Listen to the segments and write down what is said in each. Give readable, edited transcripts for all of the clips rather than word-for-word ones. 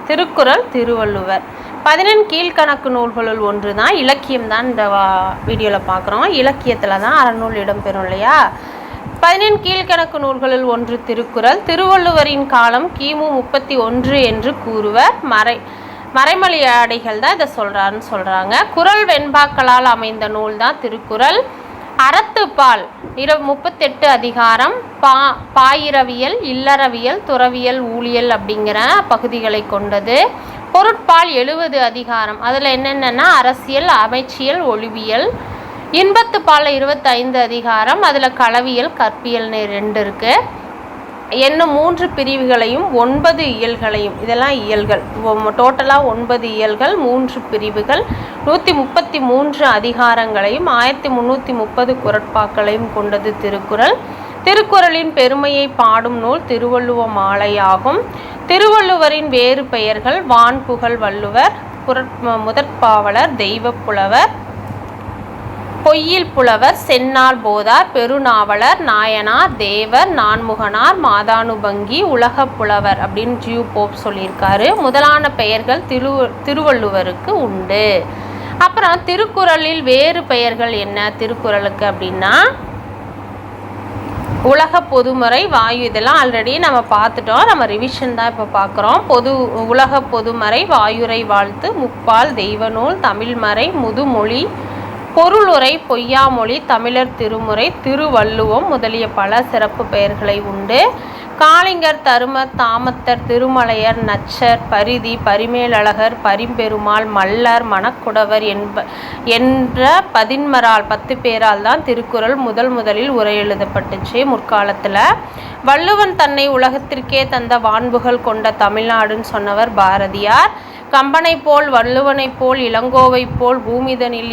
திருக்குறள், திருவள்ளுவர். 11 கீழ்கணக்கு நூல்களுள் ஒன்று தான் இலக்கியம் தான் இந்த வீடியோவில் பார்க்குறோம். இலக்கியத்தில் தான் அறநூல் இடம்பெறும் இல்லையா. 11 கீழ்கணக்கு நூல்களுள் ஒன்று திருக்குறள். திருவள்ளுவரின் காலம் கிமு 31 என்று கூறுவர். மறைமலையாடிகள் தான் இதை சொல்கிறாங்க. குறள் வெண்பாக்களால் அமைந்த நூல் தான் திருக்குறள். அறத்துப்பால் 38 அதிகாரம், பாயிரவியல், இல்லறவியல், துறவியல், ஊழியல் அப்படிங்கிற பகுதிகளை கொண்டது. பொருட்பால் 70 அதிகாரம், அதில் என்னென்னா அரசியல், அமைச்சியல், ஒழிவியல். இன்பத்துப்பால் 25 அதிகாரம், அதில் களவியல், கற்பியல் 2 இருக்குது. என்னும் 3 பிரிவுகளையும் 9 இயல்களையும், இதெல்லாம் இயல்கள், டோட்டலாக 9 இயல்கள், 3 பிரிவுகள், 133 அதிகாரங்களையும் 1330 குறட்பாக்களையும் கொண்டது திருக்குறள். திருக்குறளின் பெருமையை பாடும் நூல் திருவள்ளுவ மாலையாகும். திருவள்ளுவரின் வேறு பெயர்கள் வான்புகழ் வள்ளுவர், முதற்பாவலர், தெய்வப்புலவர், பொய்யில் புலவர், செந்நாள் போதார், பெருநாவலர், நாயனார், தேவர், நான்முகனார், மாதானுபங்கி, உலகப் புலவர் அப்படின்னு ஜியூ போப் சொல்லியிருக்காரு. முதலான பெயர்கள் திருவள்ளுவருக்கு உண்டு. அப்புறம் திருக்குறளில் வேறு பெயர்கள் என்ன திருக்குறளுக்கு அப்படின்னா, உலக பொதுமறை, வாயு, இதெல்லாம் ஆல்ரெடி நம்ம பார்த்துட்டோம். நம்ம ரிவிஷன் தான் இப்போ பார்க்குறோம். உலக பொதுமறை, வாயுரை வாழ்த்து, முப்பால், தெய்வநூல், தமிழ்மறை, முதுமொழி, பொருளுரை, பொய்யாமொழி, தமிழர் திருமுறை, திருவள்ளுவம் முதலிய பல சிறப்பு பெயர்களை உண்டு. காளிங்கர், தருமர், தாமத்தர், திருமலையர், நச்சர், பரிதி, பரிமேலழகர், பரிம்பெருமாள், மல்லர், மணக்குடவர் என்ற 10 பேரால் தான் திருக்குறள் முதலில் உரை எழுதப்பட்டுச்சு முற்காலத்தில். வள்ளுவன் தன்னை உலகத்திற்கே தந்த வான்புகள் கொண்ட தமிழ்நாடுன்னு சொன்னவர் பாரதியார். கம்பனை போல், வள்ளுவனை போல், இளங்கோவை போல் பூமிதனில்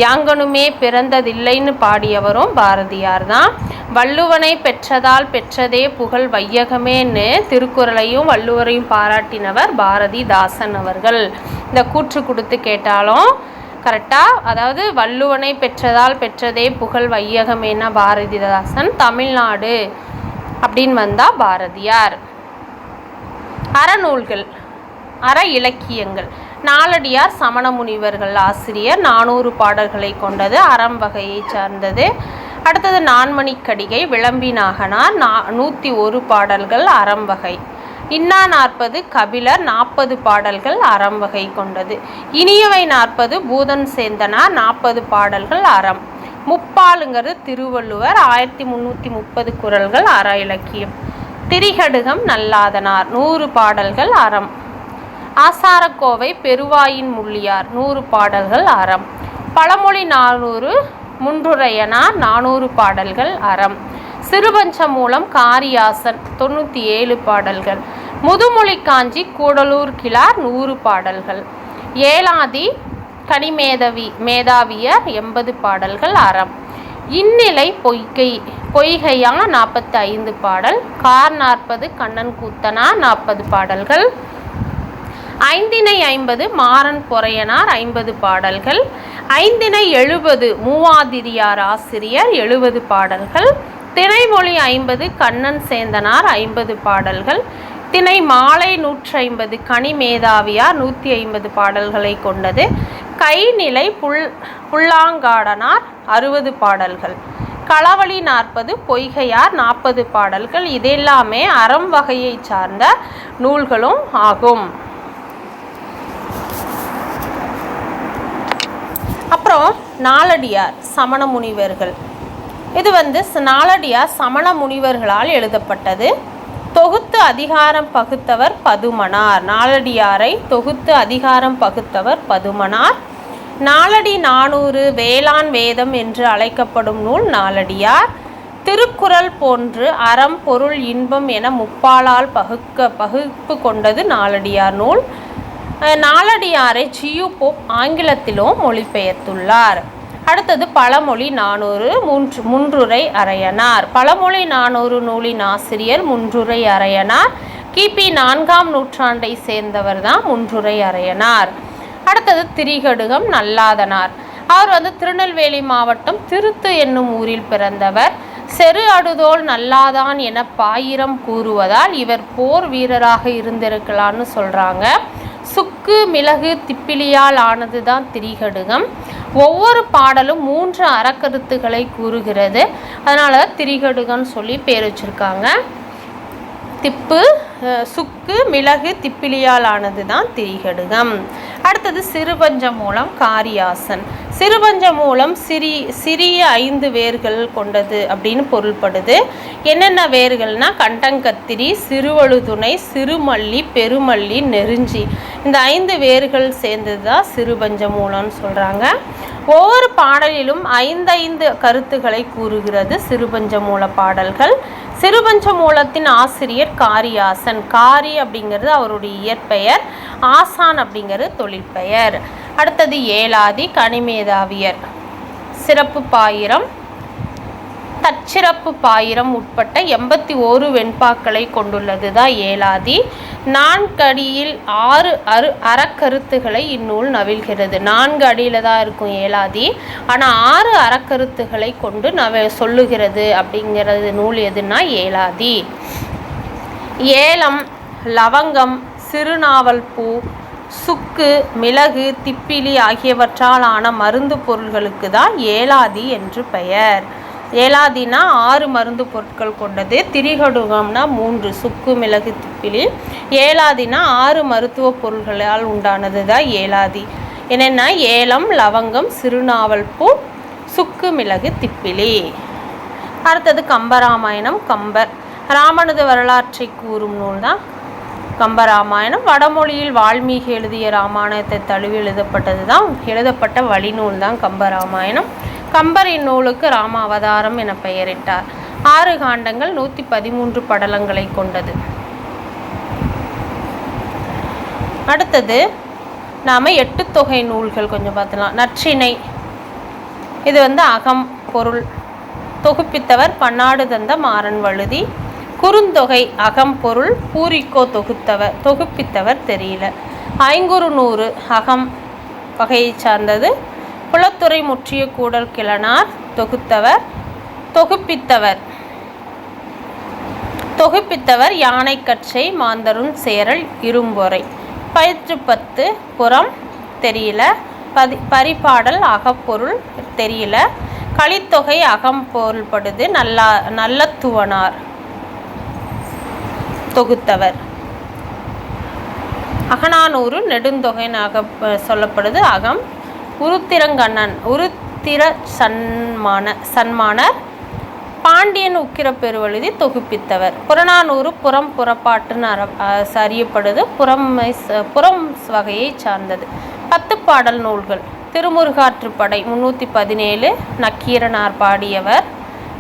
யாங்கனுமே பிறந்ததில்லைன்னு பாடியவரும் பாரதியார் தான். வள்ளுவனை பெற்றதால் பெற்றதே புகழ் வையகமேன்னு திருக்குறளையும் வள்ளுவரையும் பாராட்டினவர் பாரதிதாசன் அவர்கள். இந்த கூற்று கொடுத்து கேட்டாலும் கரெக்டாக, அதாவது வள்ளுவனை பெற்றதால் பெற்றதே புகழ் வையகமேனா பாரதிதாசன், தமிழ்நாடு அப்படின்னு வந்தால் பாரதியார். அறநூல்கள், அற இலக்கியங்கள். நாலடியார் சமண முனிவர்கள் ஆசிரியர், 400 பாடல்களை கொண்டது, அறம் வகையை சார்ந்தது. அடுத்தது நான்மணிக்கடிகை, விளம்பி நாகனார், 101 பாடல்கள், அறம் வகை. இன்னா 40 கபிலர், 40 பாடல்கள், அறம் வகை கொண்டது. இனியவை 40 பூதன் சேந்தனார், 40 பாடல்கள், அறம். முப்பாலுங்கிறது திருவள்ளுவர், 1330 குறள்கள், அற இலக்கியம். திரிகடுகம் நல்லாதனார், 100 பாடல்கள், அறம். ஆசாரக்கோவை பெருவாயின் முள்ளியார், 100 பாடல்கள், அறம். பழமொழி 400 முன்றுரையனார், 400 பாடல்கள், அறம். சிறுபஞ்சமூலம் காரியாசன், 97 பாடல்கள். முதுமொழி காஞ்சி கூடலூர் கிழார், 100 பாடல்கள். ஏலாதி மேதாவியர் 80 பாடல்கள், அறம். இந்நிலை பொய்கையார் 45 பாடல். கார் 40 கண்ணன் கூத்தனார், 40 பாடல்கள். ஐந்திணை 50 மாறன் பொறையனார், 50 பாடல்கள். ஐந்திணை 70 மூவாதிரியார் ஆசிரியர், 70 பாடல்கள். திணைமொழி 50 கண்ணன் சேந்தனார், 50 பாடல்கள். திணை மாலை 150 கனிமேதாவியார், 150 பாடல்களை கொண்டது. கைநிலை புல்லாங்காடனார், 60 பாடல்கள். களவழி 40 பொய்கையார், 40 பாடல்கள். இதெல்லாமே அறம் வகையை சார்ந்த நூல்களும் ஆகும். அப்புறம் நாலடியார் சமண முனிவர்கள். இது நாலடியார் சமண முனிவர்களால் எழுதப்பட்டது. தொகுத்து அதிகாரம் பகுத்தவர் பதுமனார். நாலடியாரை தொகுத்து அதிகாரம் பகுத்தவர் பதுமனார். நாலடி 400 வேளாண் வேதம் என்று அழைக்கப்படும் நூல் நாலடியார். திருக்குறள் போன்று அறம், பொருள், இன்பம் என முப்பாலால் பகுப்பு கொண்டது நாலடியார் நூல். நாலடியாரை ஜியூ போப் ஆங்கிலத்திலும் மொழிபெயர்த்துள்ளார். அடுத்தது பழமொழி 400 முன்றுரை அரையனார். பழமொழி 400 நூலின் ஆசிரியர் முன்றுரை அரையனார். கிபி 4ஆம் நூற்றாண்டை சேர்ந்தவர் தான் முன்றுரை அரையனார். அடுத்தது திரிகடுகம் நல்லாதனார். அவர் திருநெல்வேலி மாவட்டம் திருத்து என்னும் ஊரில் பிறந்தவர். செரு அடுதோல் நல்லாதான் என பாயிரம் கூறுவதால் இவர் போர் வீரராக இருந்திருக்கலான்னு சொல்கிறாங்க. சுக்கு மிளகு திப்பிலியால் ஆனது தான் திரிகடுகம். ஒவ்வொரு பாடலும் 3 அறக்கருத்துக்களை கூறுகிறது. அதனால திரிகடுகம்னு சொல்லி பேர் வச்சுருக்காங்க. சுக்கு மிளகு திப்பிலியால் ஆனது தான் திரிகடுகம். அடுத்தது சிறுபஞ்ச மூலம் காரியாசன். சிறுபஞ்ச மூலம் சிறிய 5 வேர்கள் கொண்டது அப்படின்னு பொருள்படுது. என்னென்ன வேர்கள்னா கண்டங்கத்திரி, சிறுவழுதுணை, சிறுமல்லி, பெருமல்லி, நெருஞ்சி, இந்த 5 வேர்கள் சேர்ந்தது தான் சிறுபஞ்ச மூலம்னு சொல்கிறாங்க. ஒவ்வொரு பாடலிலும் 5 கருத்துக்களை கூறுகிறது சிறுபஞ்ச மூல பாடல்கள். சிறுபஞ்ச மூலத்தின் ஆசிரியர் காரியாசன். காரி அப்படிங்கிறது அவருடைய இயற்பெயர், ஆசான் அப்படிங்கிறது தொழிற்பெயர். அடுத்தது ஏலாதி கனிமேதாவியர். சிறப்பு பாயிரம், தற்சிறப்பு பாயிரம் உட்பட்ட 81 வெண்பாக்களை கொண்டுள்ளது தான் ஏலாதி. 4 அடியில் 6 அறக்கருத்துக்களை இந்நூல் நவில்கிறது. 4 அடியில் தான் இருக்கும் ஏலாதி, ஆனால் 6 அறக்கருத்துக்களை கொண்டு சொல்லுகிறது அப்படிங்கிறது நூல் எதுனா ஏலாதி. ஏலம், லவங்கம், சிறுநாவல் பூ, சுக்கு, மிளகு, திப்பிலி ஆகியவற்றால் ஆன மருந்து பொருள்களுக்கு தான் ஏலாதி என்று பெயர். ஏலாதினா 6 மருந்து பொருட்கள் கொண்டது. திரிகடுகம்னா 3, சுக்கு மிளகு திப்பிலி. ஏலாதினா 6 மருத்துவ பொருள்களால் உண்டானது தான் ஏலாதி. என்னென்னா ஏலம், லவங்கம், சிறுநாவல் பூ, சுக்கு மிளகு திப்பிலி. அடுத்தது கம்பராமாயணம். கம்பர் ராமனது வரலாற்றை கூறும் நூல் தான் கம்பராமாயணம். வடமொழியில் வால்மீகி எழுதிய ராமாயணத்தை தழுவி எழுதப்பட்ட வழிநூல் தான் கம்பராமாயணம். கம்பர் இந்நூலுக்கு ராம அவதாரம் என பெயரிட்டார். 6 காண்டங்கள் 113 படலங்களை கொண்டது. அடுத்தது நாம் 8 தொகை நூல்கள் கொஞ்சம் பார்த்தலாம். நற்றிணை, இது அகம் பொருள். தொகுப்பித்தவர் பன்னாடு தந்த மாறன் வழுதி. குறுந்தொகை அகம் பொருள் பூரிக்கோ தொகுப்பித்தவர் தெரியல. ஐங்குறு நூறு அகம் வகையை சார்ந்தது. புலத்துறை முற்றிய கூடல் கிளனார் தொகுப்பித்தவர் யானை கற்றை மாந்தருன் சேரல் இரும்பொறை. பயிற்று 10 புறம் தெரியல. பரிபாடல் அகப்பொருள் தெரியல. கலித்தொகை அகம் பொருள்படுது. நல்லத்துவனார் தொகுத்தவர். அகநானூறு நெடுந்தொகைனாக சொல்லப்படுது அகம். உருத்திர சன்மானர் பாண்டியன் உக்கிர பெருவழுதி தொகுப்பித்தவர். புறநானூறு புறம் புறப்பாட்டுன்னு அறியப்படுது. புறம் வகையை சார்ந்தது. 10 பாடல் நூல்கள். திருமுருகாற்றுப்படை 317 நக்கீரனார் பாடியவர்.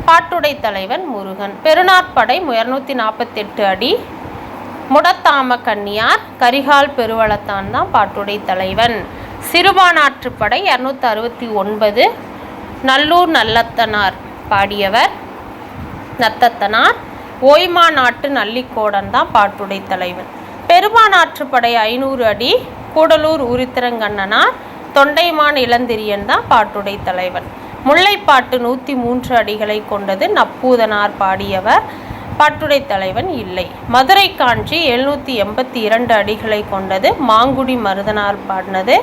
பாட்டுடை தலைவன் முருகன். பெருநாற்படை 248 அடி. முடத்தாம கன்னியார் கரிகால் பெருவளத்தான் தான் பாட்டுடை தலைவன். சிறுபானாற்றுப்படை 269 நல்லூர் நல்லத்தனார் பாடியவர். நத்தத்தனார். ஓய்மா நாட்டு நல்லிக்கோடன் தான் பாட்டுடை தலைவன். பெருமானாற்றுப்படை 500 அடி. கூடலூர் உருத்திரங்கண்ணனார் தொண்டைமான் இளந்திரியன் தான் பாட்டுடை தலைவன். முல்லைப்பாட்டு 103 அடிகளை கொண்டது. நப்பூதனார் பாடியவர். பாட்டுடை தலைவன் இல்லை. மதுரை காஞ்சி 782 அடிகளை கொண்டது. மாங்குடி மருதனார் பாடினது.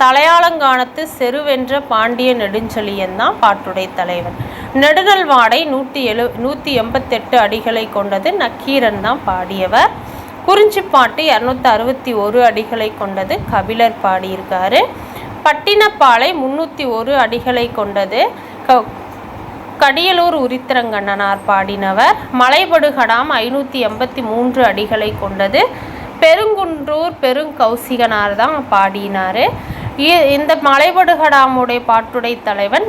தலையாளங்கானத்து செருவென்ற பாண்டிய நெடுஞ்செழியன் தான் பாட்டுடை தலைவன். நெடுநல்வாடை 188 அடிகளை கொண்டது. நக்கீரன் தான் பாடியவர். குறிஞ்சிப்பாட்டு 261 அடிகளை கொண்டது. கபிலர் பாடியிருக்காரு. பட்டினப்பாலை 301 அடிகளை கொண்டது. கடியலூர் உரித்திரங்கண்ணனார் பாடினவர். மலைபடுகடாம் 583 அடிகளை கொண்டது. பெருங்குன்றூர் பெருங்கௌசிகனார் தான் பாடினார். இந்த மலைபடுகடாமுடைய பாட்டுடை தலைவன்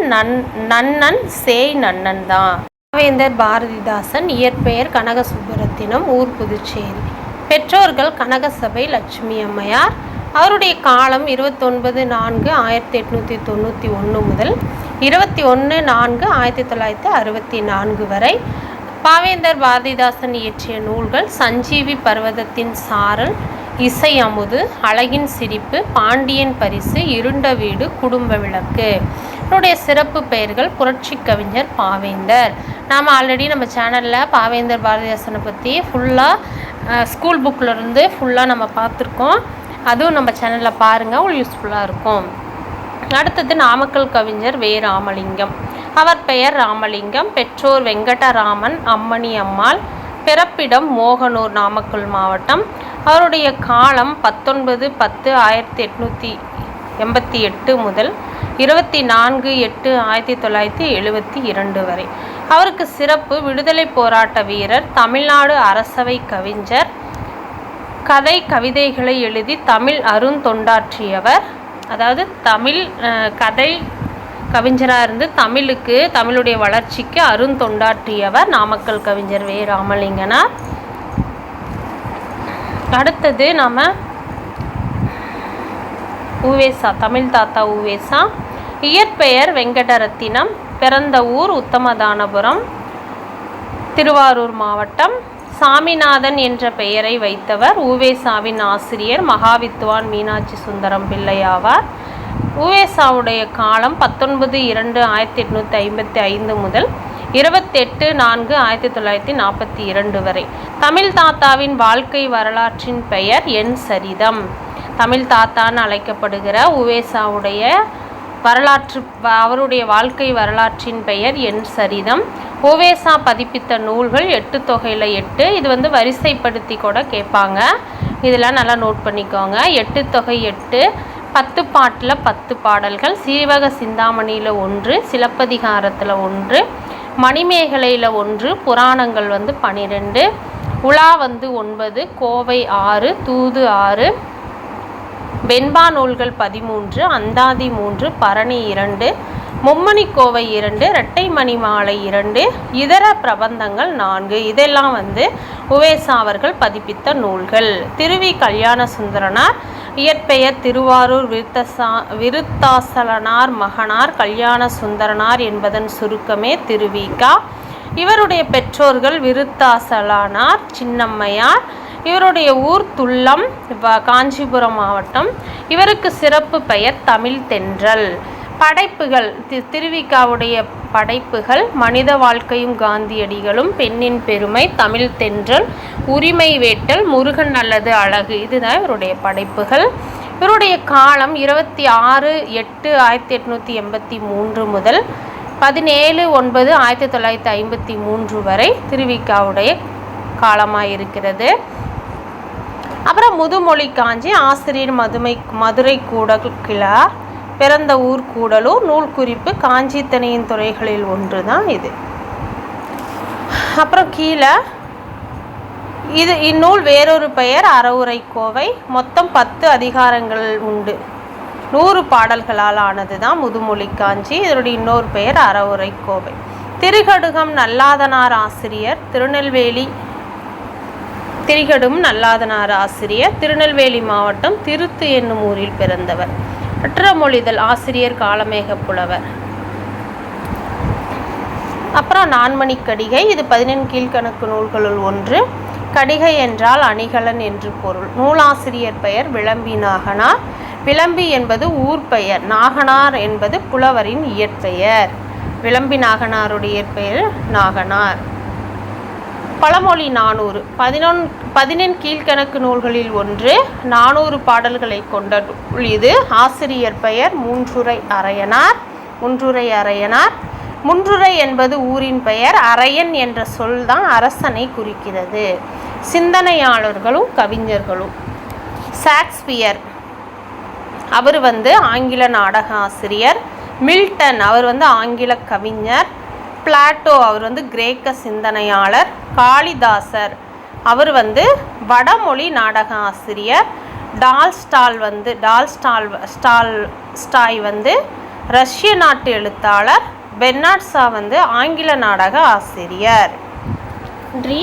நன்னன் சேய் நன்னன் தான். பாவேந்தர் பாரதிதாசன். இயற்பெயர் கனக சுப்புரத்தினம். ஊர் புதுச்சேரி. பெற்றோர்கள் கனகசபை லட்சுமி அம்மையார். அவருடைய காலம் 29/4/1891 முதல் 21/4/1964 வரை. பாவேந்தர் பாரதிதாசன் இயற்றிய நூல்கள் சஞ்சீவி பர்வதத்தின் சாரல், இசை அமுது, அழகின் சிரிப்பு, பாண்டியன் பரிசு, இருண்ட வீடு, குடும்ப விளக்கு. இவருடைய சிறப்பு பெயர்கள் புரட்சி கவிஞர் பாவேந்தர். நாம் ஆல்ரெடி நம்ம சேனலில் பாவேந்தர் பாரதிதாசனை பற்றி ஃபுல்லாக ஸ்கூல் புக்கிலேருந்து ஃபுல்லாக நம்ம பார்த்துருக்கோம். அதுவும் நம்ம சேனலில் பாருங்கள், உங்களுக்கு யூஸ்ஃபுல்லாக இருக்கும். அடுத்தது நாமக்கல் கவிஞர் வே. ராமலிங்கம். அவர் பெயர் ராமலிங்கம். பெற்றோர் வெங்கடராமன், அம்மணி அம்மாள். பிறப்பிடம் மோகனூர், நாமக்கல் மாவட்டம். அவருடைய காலம் 19/10/1888 முதல் 24/8/1972 வரை. அவருக்கு சிறப்பு விடுதலை போராட்ட வீரர், தமிழ்நாடு அரசவை கவிஞர், கதை கவிதைகளை எழுதி தமிழ் அருந்தொண்டாற்றியவர். அதாவது தமிழ் கதை கவிஞராக இருந்து தமிழுடைய வளர்ச்சிக்கு அருந்தொண்டாற்றியவர் நாமக்கல் கவிஞர் வே. ராமலிங்கனார். அடுத்தது நம்ம உவேசா, தமிழ் தாத்தா உவேசா. இயற்பெயர் வெங்கடரத்தினம். பிறந்த ஊர் உத்தமதானபுரம், திருவாரூர் மாவட்டம். சாமிநாதன் என்ற பெயரை வைத்தவர் உவேசாவின் ஆசிரியர் மகாவித்வான் மீனாட்சி சுந்தரம் பிள்ளை ஆவார். உவேசாவுடைய காலம் 19/2/1855 முதல் 28/4/1942 வரை. தமிழ் தாத்தாவின் வாழ்க்கை வரலாற்றின் பெயர் என் சரிதம். தமிழ் தாத்தான்னு அழைக்கப்படுகிற உவேசாவுடைய அவருடைய வாழ்க்கை வரலாற்றின் பெயர் என் சரிதம். உவேசா பதிப்பித்த நூல்கள் 8 தொகையில் 8. இது வரிசைப்படுத்தி கூட கேட்பாங்க, இதெல்லாம் நல்லா நோட் பண்ணிக்கோங்க. 8 தொகை 8, 10 பாட்டில் 10 பாடல்கள், சீவக சிந்தாமணியில் 1, சிலப்பதிகாரத்தில் 1, மணிமேகலையில் 1, புராணங்கள் 12, உலா 9, கோவை 6, தூது 6, வெண்பா நூல்கள் 13, அந்தாதி 3, பரணி 2, மும்மணி கோவை 2, இரட்டை மணி மாலை 2, இதர பிரபந்தங்கள் 4. இதெல்லாம் உவேசா அவர்கள் பதிப்பித்த நூல்கள். திருவி கல்யாண சுந்தரனார். இயற்பெயர் திருவாரூர் விருத்தாசலனார் மகனார் கல்யாண சுந்தரனார் என்பதன் சுருக்கமே திருவிகா. இவருடைய பெற்றோர்கள் விருத்தாசலனார் சின்னம்மையார். இவருடைய ஊர் துல்லம், காஞ்சிபுரம் மாவட்டம். இவருக்கு சிறப்பு பெயர் தமிழ் தென்றல். படைப்புகள், திருவிக்காவுடைய படைப்புகள் மனித வாழ்க்கையும் காந்தியடிகளும், பெண்ணின் பெருமை, தமிழ் தென்றல், உரிமை வேட்டல், முருகன் அல்லது அழகு. இதுதான் இவருடைய படைப்புகள். இவருடைய காலம் 26/8/1883 முதல் 17/9/1953 வரை திருவிக்காவுடைய காலமாக இருக்கிறது. அப்புறம் முதுமொழி காஞ்சி. ஆசிரியர் மதுரை கூடக்கிழார். பிறந்த ஊர் கூடலூர். நூல் குறிப்பு காஞ்சி திணையின் துறைகளில் ஒன்று தான் இது. அப்புறம் கீழே இந்நூல் வேறொரு பெயர் அறவுரை கோவை. மொத்தம் 10 அதிகாரங்கள் உண்டு. 100 பாடல்களால் ஆனது தான் முதுமொழி காஞ்சி. இதனுடைய இன்னொரு பெயர் அறவுரை கோவை. திரிகடுகம் நல்லாதனார் ஆசிரியர். நல்லாதனார் ஆசிரியர், திருநெல்வேலி மாவட்டம் திருத்து என்னும் ஊரில் பிறந்தவர். அற்றமொழிதல் ஆசிரியர் காலமேக புலவர். அப்புறம் நான்மணி கடிகை. இது 14 கீழ்கணக்கு நூல்களுள் ஒன்று. கடிகை என்றால் அணிகலன் என்று பொருள். நூலாசிரியர் பெயர் விளம்பி நாகனார். விளம்பி என்பது ஊர் பெயர், நாகனார் என்பது புலவரின் இயற்பெயர். விளம்பி நாகனாருடைய இயற்பெயர் நாகனார். பழமொழி 400. 14 கீழ்கணக்கு நூல்களில் ஒன்று. 400 பாடல்களை கொண்ட நூல் இது. ஆசிரியர் பெயர் முன்றுரை அரையனார். முன்றுரை என்பது ஊரின் பெயர். அரையன் என்ற சொல் தான் அரசனை குறிக்கிறது. சிந்தனையாளர்களும் கவிஞர்களும். ஷேக்ஸ்பியர் அவர் ஆங்கில நாடக ஆசிரியர். மில்டன் அவர் ஆங்கில கவிஞர். பிளாட்டோ அவர் கிரேக்க சிந்தனையாளர். காளிதாசர் அவர் வடமொழி நாடக ஆசிரியர். டால்ஸ்டாய் ரஷ்ய நாட்டு எழுத்தாளர். பெர்னாட் ஷா ஆங்கில நாடக ஆசிரியர். நன்றி.